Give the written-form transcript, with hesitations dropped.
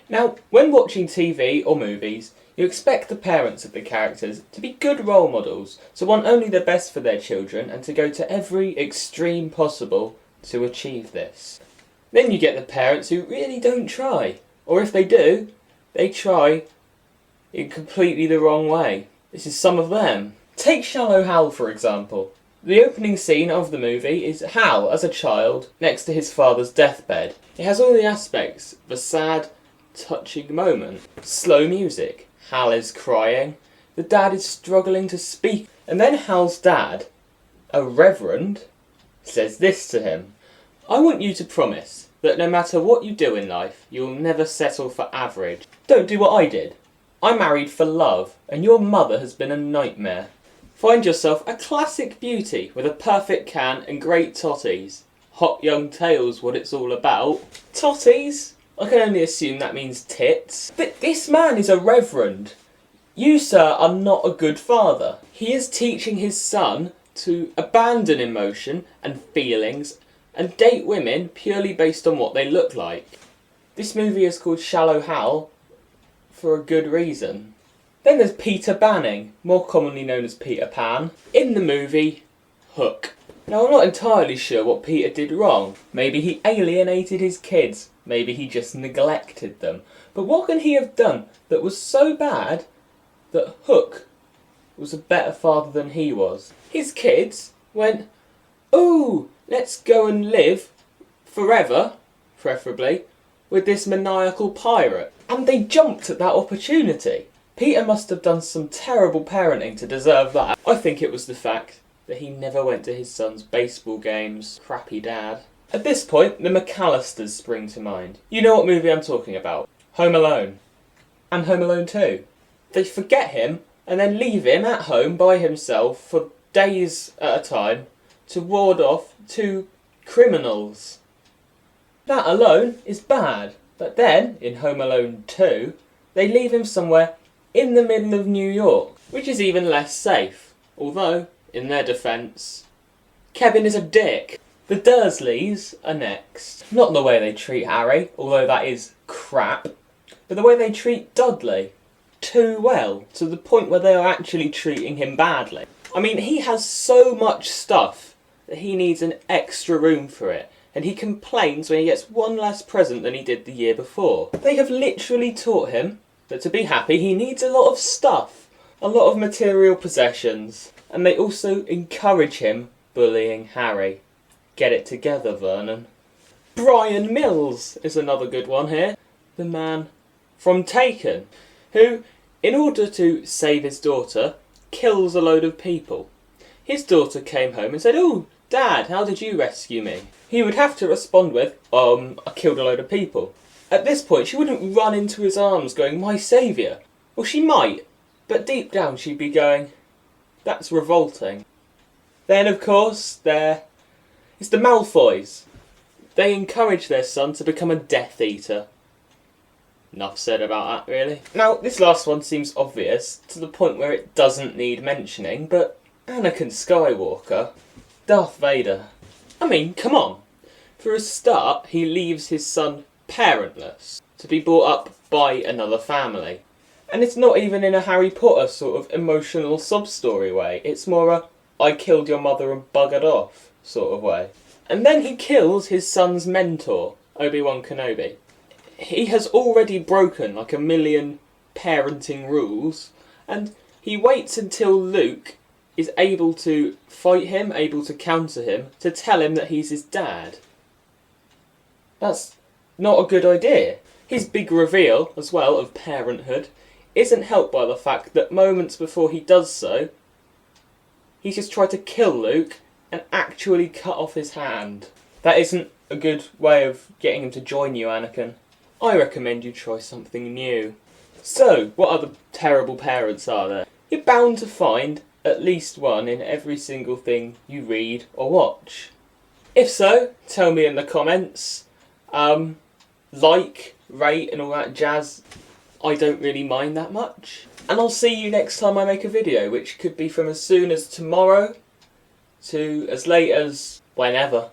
Now, when watching TV or movies, you expect the parents of the characters to be good role models, to want only the best for their children and to go to every extreme possible to achieve this. Then you get the parents who really don't try, or if they do, they try in completely the wrong way. This is some of them. Take Shallow Hal for example. The opening scene of the movie is Hal as a child next to his father's deathbed. It has all the aspects of a sad, touching moment. Slow music, Hal is crying, the dad is struggling to speak, and then Hal's dad, a reverend, says this to him: "I want you to promise that no matter what you do in life, you'll never settle for average. Don't do what I did. I married for love, and your mother has been a nightmare. Find yourself a classic beauty with a perfect can and great totties. Hot young tales what it's all about." Totties? I can only assume that means tits. But this man is a reverend. You, sir, are not a good father. He is teaching his son to abandon emotion and feelings and date women purely based on what they look like. This movie is called Shallow Hal for a good reason. Then there's Peter Banning, more commonly known as Peter Pan, in the movie Hook. Now, I'm not entirely sure what Peter did wrong. Maybe he alienated his kids. Maybe he just neglected them. But what can he have done that was so bad that Hook was a better father than he was? His kids went, "Ooh, let's go and live forever, preferably, with this maniacal pirate." And they jumped at that opportunity. Peter must have done some terrible parenting to deserve that. I think it was the fact that he never went to his son's baseball games. Crappy dad. At this point, the McAllisters spring to mind. You know what movie I'm talking about. Home Alone. And Home Alone 2. They forget him and then leave him at home by himself for days at a time to ward off two criminals. That alone is bad. But then, in Home Alone 2, they leave him somewhere in the middle of New York, which is even less safe. Although, in their defence, Kevin is a dick. The Dursleys are next. Not the way they treat Harry, although that is crap, but the way they treat Dudley. Too well, to the point where they are actually treating him badly. I mean, he has so much stuff that he needs an extra room for it, and he complains when he gets one less present than he did the year before. They have literally taught him that to be happy he needs a lot of stuff, a lot of material possessions, and they also encourage him bullying Harry. Get it together, Vernon. Brian Mills is another good one here. The man from Taken, who, in order to save his daughter, kills a load of people. His daughter came home and said, "Oh, Dad, how did you rescue me?" He would have to respond with, I killed a load of people. At this point, she wouldn't run into his arms going, "My saviour." Well, she might, but deep down she'd be going, "That's revolting." Then, of course, it's the Malfoys. They encourage their son to become a Death Eater. Enough said about that, really. Now, this last one seems obvious, to the point where it doesn't need mentioning, but Anakin Skywalker, Darth Vader. I mean, come on. For a start, he leaves his son parentless, to be brought up by another family. And it's not even in a Harry Potter sort of emotional sub-story way. It's more a, "I killed your mother and buggered off" sort of way. And then he kills his son's mentor, Obi-Wan Kenobi. He has already broken like a million parenting rules, and he waits until Luke is able to fight him, able to counter him, to tell him that he's his dad. That's not a good idea. His big reveal, as well, of parenthood, isn't helped by the fact that moments before he does so, he's just tried to kill Luke and actually cut off his hand. That isn't a good way of getting him to join you, Anakin. I recommend you try something new. So, what other terrible parents are there? You're bound to find at least one in every single thing you read or watch. If so, tell me in the comments. Like, rate and all that jazz. I don't really mind that much. And I'll see you next time I make a video, which could be from as soon as tomorrow to as late as whenever.